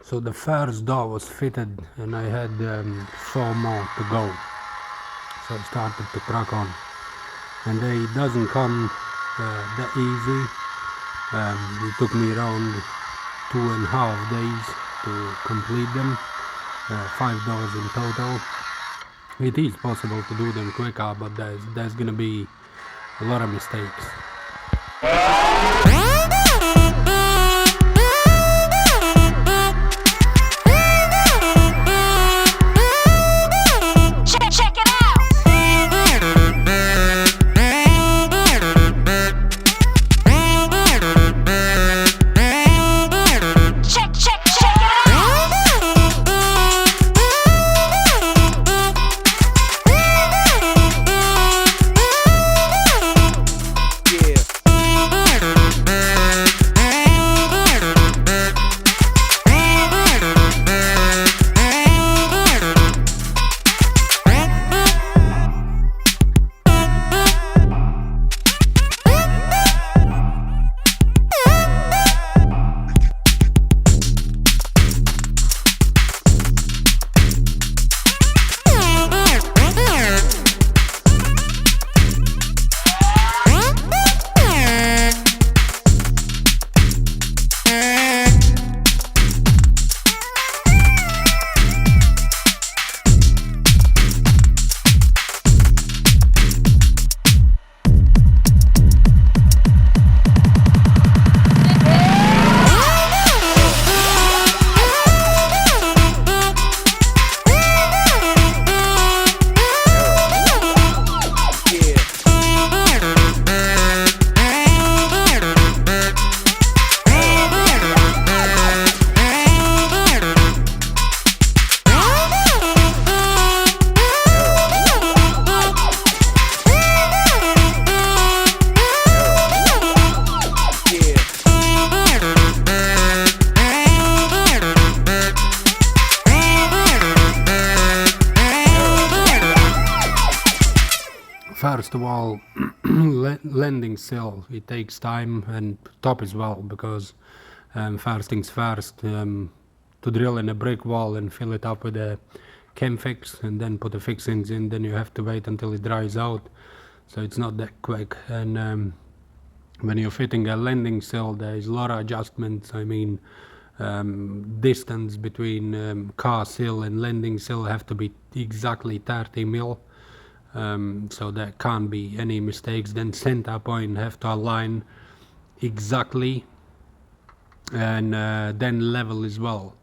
So the first door was fitted and I had 4 more to go. So I started to crack on. And it doesn't come that easy. It took me around 2.5 days to complete them. 5 doors in total. It is possible to do them quicker, but there's gonna be a lot of mistakes. First of all, landing sill, it takes time, and top as well, because first things first, to drill in a brick wall and fill it up with a chem fix and then put the fixings in, then you have to wait until it dries out, so it's not that quick. And when you're fitting a landing sill, there is a lot of adjustments. I mean, distance between car sill and landing sill have to be exactly 30 mil. So there can't be any mistakes. Then center point have to align exactly, and then level as well.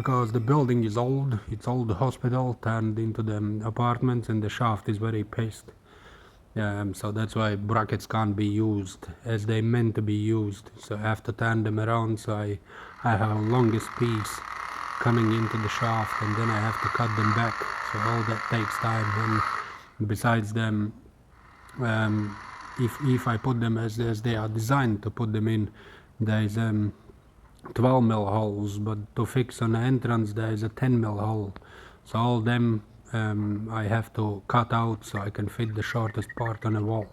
because the building is old. It's old hospital turned into the apartments, and the shaft is very pissed. So that's why brackets can't be used as they meant to be used. So I have to turn them around. So I have longest piece coming into the shaft, and then I have to cut them back. So all that takes time. And besides them, if I put them as they are designed to put them in, there is 12 mil holes, but to fix on the entrance there is a 10 mil hole. So all them I have to cut out so I can fit the shortest part on the wall.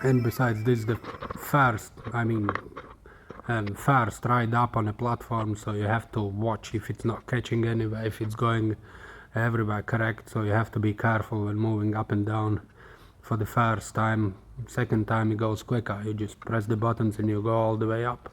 And besides this, the first ride up on a platform, so you have to watch if it's not catching anywhere, if it's going everywhere correct, so you have to be careful when moving up and down for the first time. Second time it goes quicker, you just press the buttons and you go all the way up.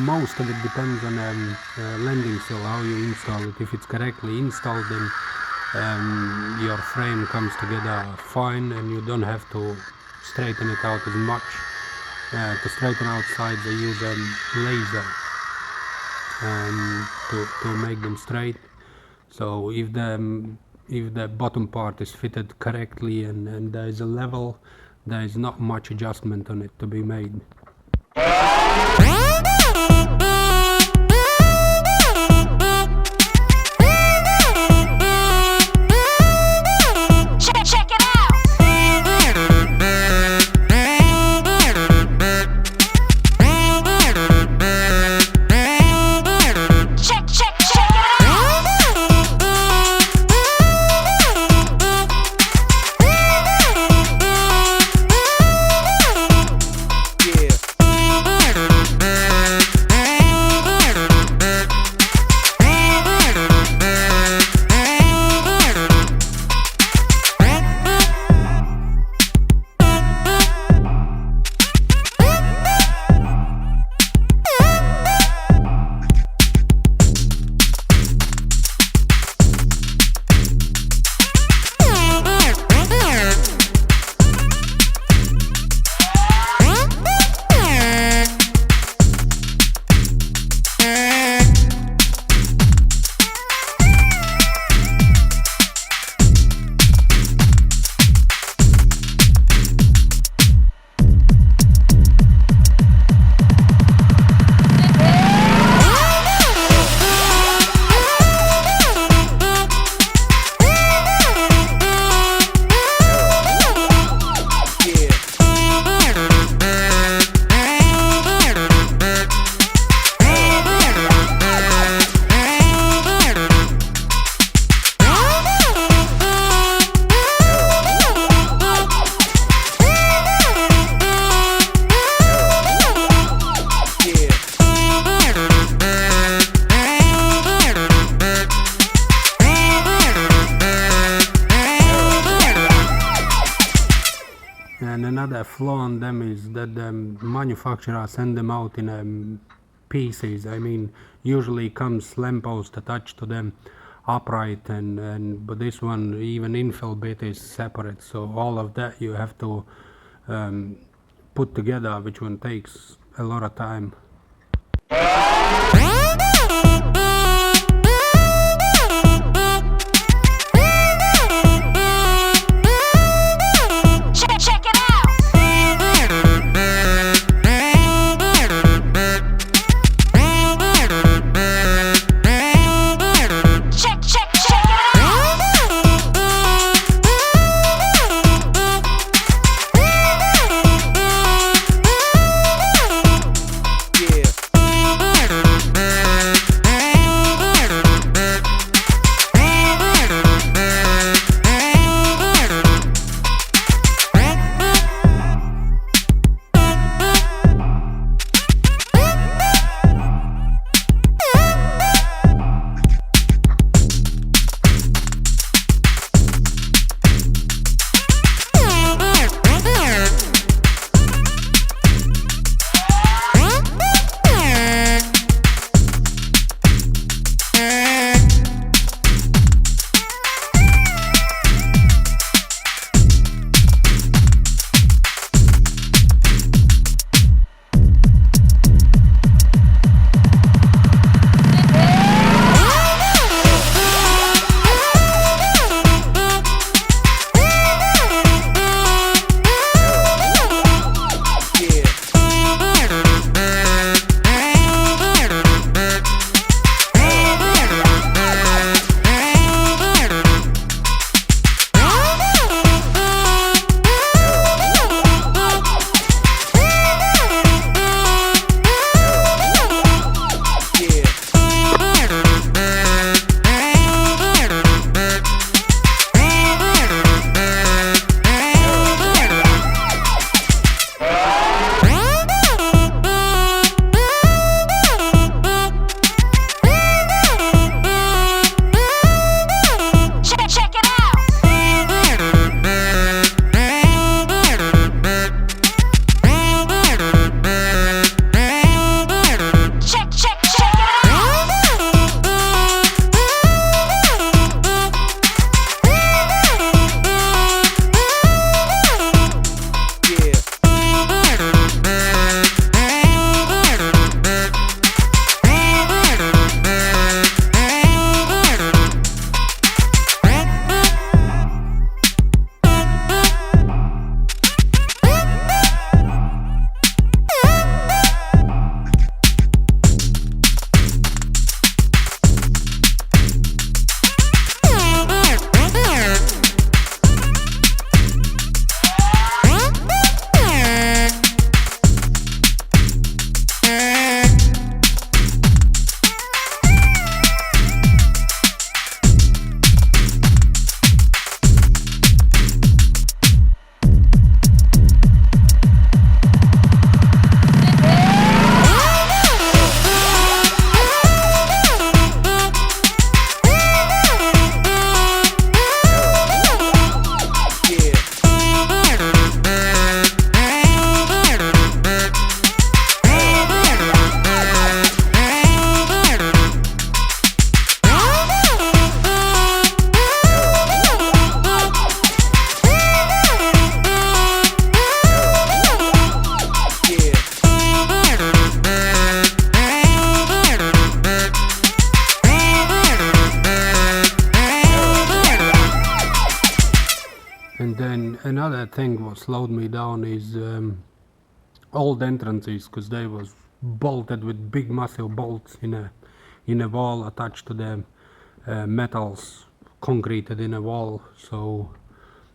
Most of it depends on landing sill, how you install it. If it's correctly installed, then your frame comes together fine, and you don't have to straighten it out as much. To straighten out sides, I use a laser to make them straight. So if the bottom part is fitted correctly and there is a level, there is not much adjustment on it to be made. And another flaw on them is that the manufacturer send them out in pieces. I mean, usually comes lamppost attached to them upright, but this one, even infill bit is separate. So all of that you have to put together, which one takes a lot of time. another thing what slowed me down is old entrances, because they was bolted with big massive bolts in a wall attached to the metals concreted in a wall. So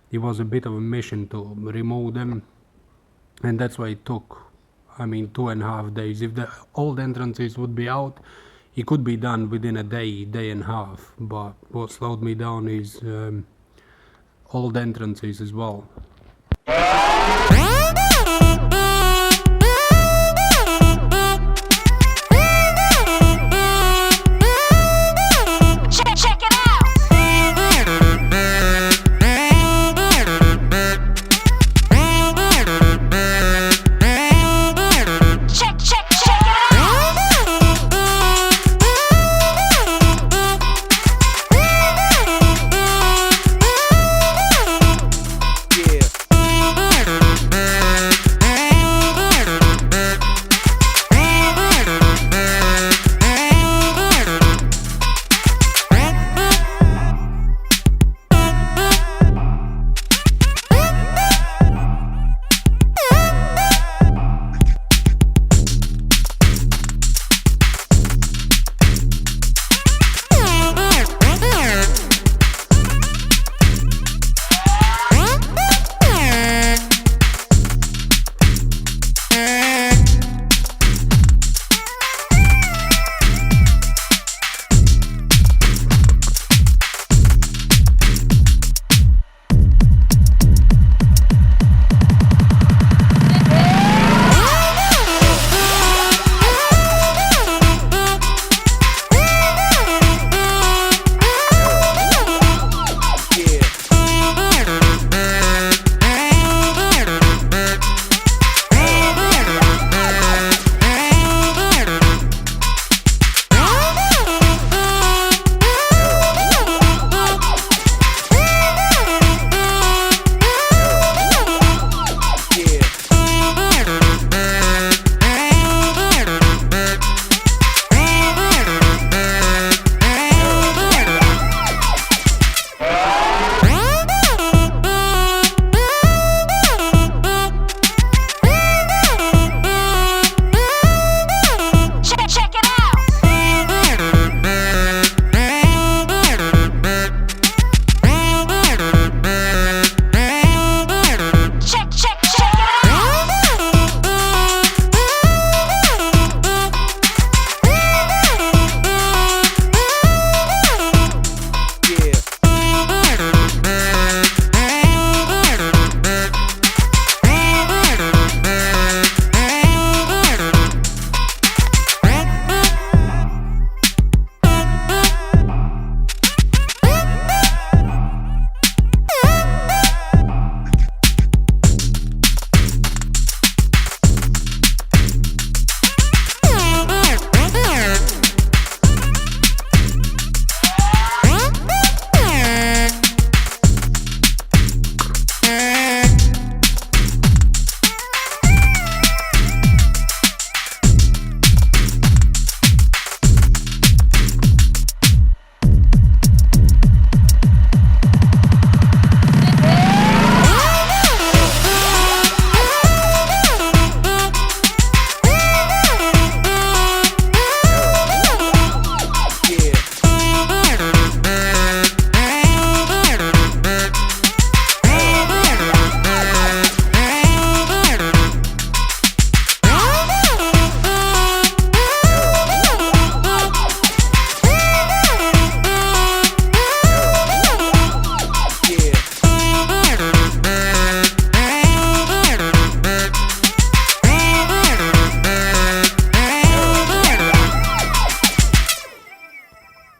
it was a bit of a mission to remove them, and that's why it took, I mean, 2.5 days. If the old entrances would be out, it could be done within a day and a half. But what slowed me down is old entrances as well. Check it out.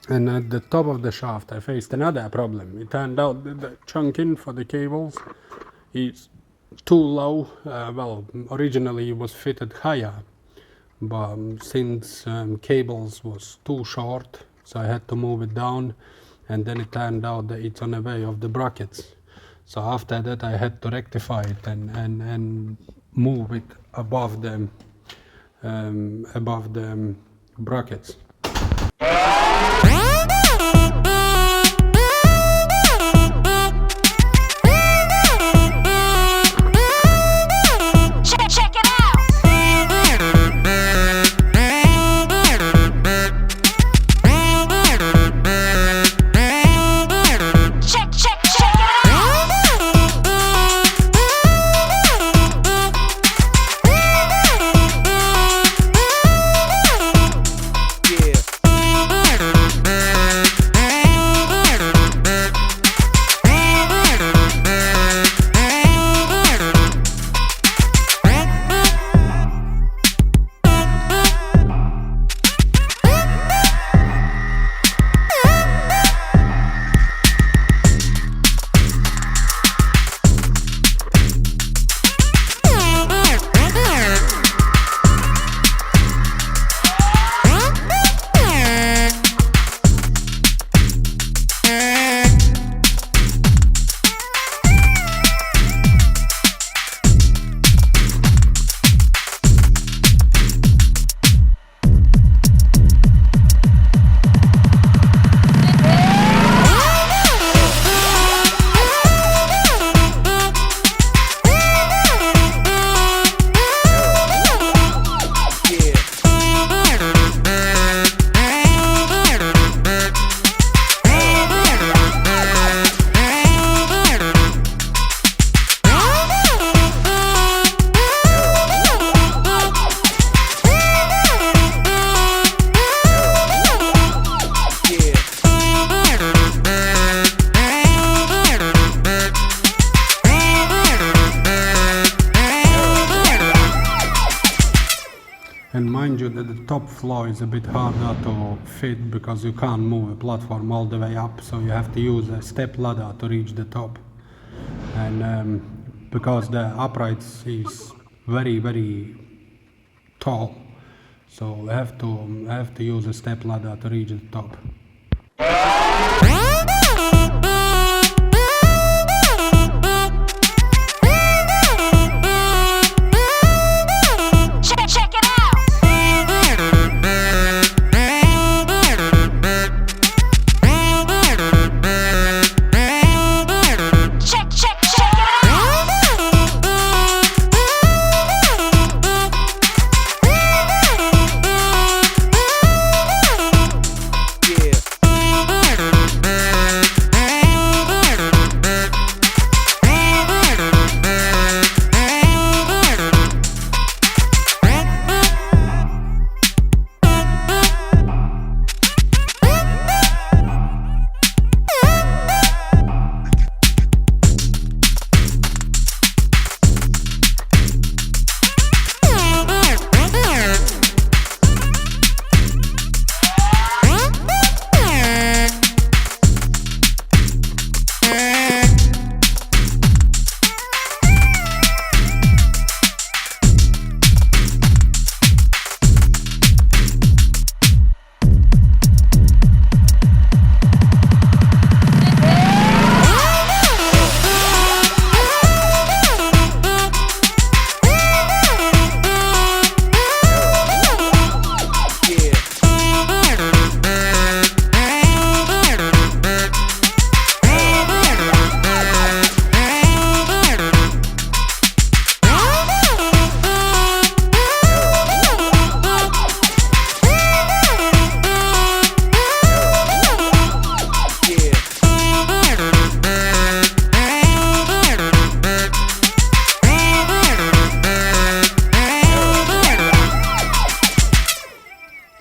And at the top of the shaft I faced another problem. It turned out that the chunking for the cables is too low. Well, originally it was fitted higher, but since cables was too short, so I had to move it down, and then it turned out that it's on the way of the brackets. So after that I had to rectify it and move it above the brackets. And mind you that the top floor is a bit harder to fit because you can't move a platform all the way up, so you have to use a step ladder to reach the top. And because the uprights is very tall, so I have to use a step ladder to reach the top.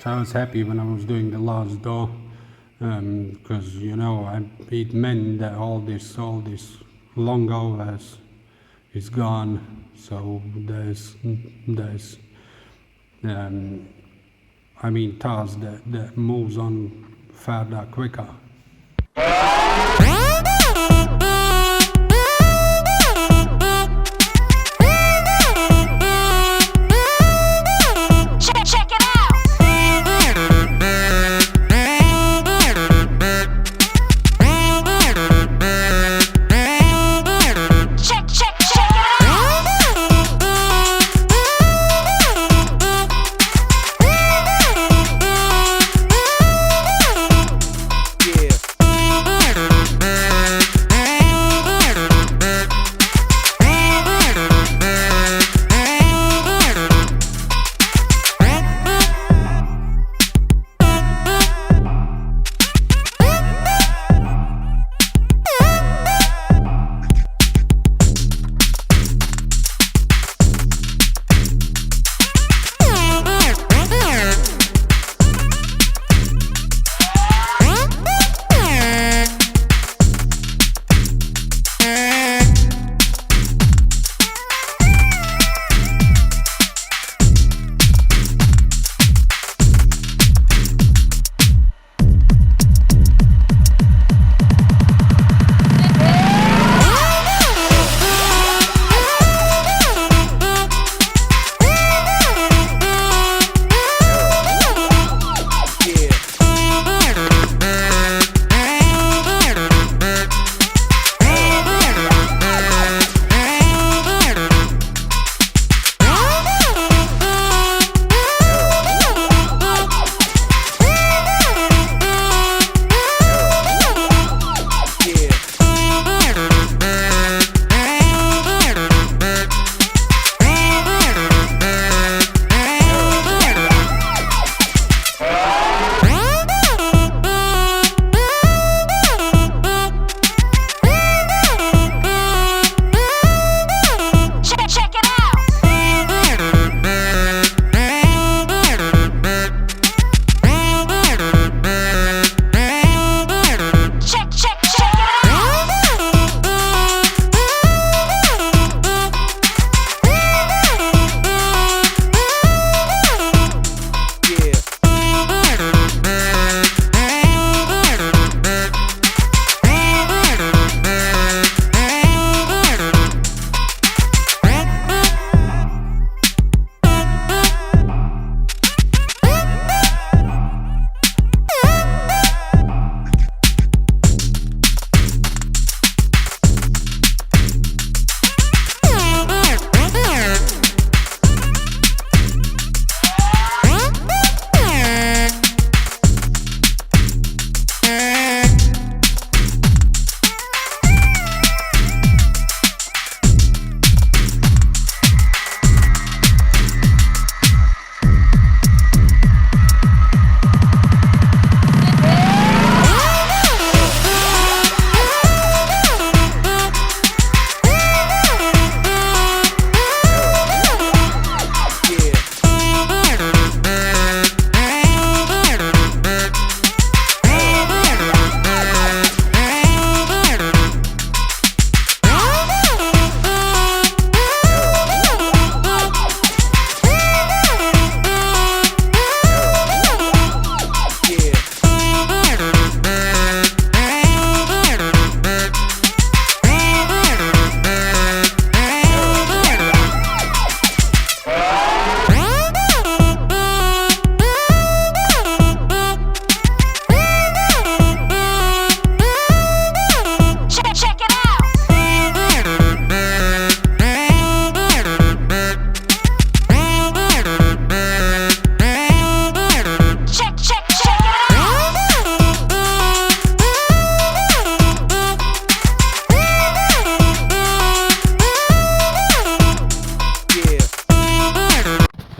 So I was happy when I was doing the last door, because it meant that all this long hours is gone. So there's tasks that moves on further quicker.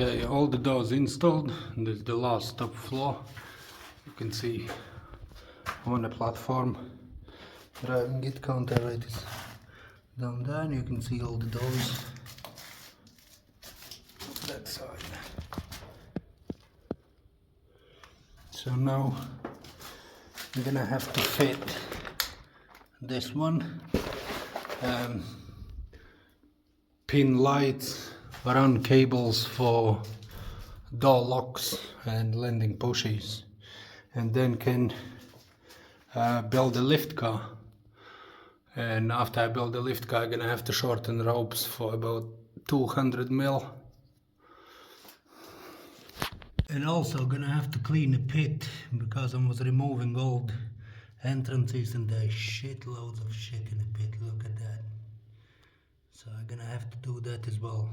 Okay, all the doors installed. This is the last top floor. You can see on the platform. Driving it counter rate is down there, and you can see all the doors that side. So now we're gonna have to fit this one. Pin lights, run cables for door locks and landing pushes, and then can build a lift car. And after I build the lift car, I'm gonna have to shorten ropes for about 200 mil. And also gonna have to clean the pit because I was removing old entrances and there's shitloads of shit in the pit. Look at that. So I'm gonna have to do that as well.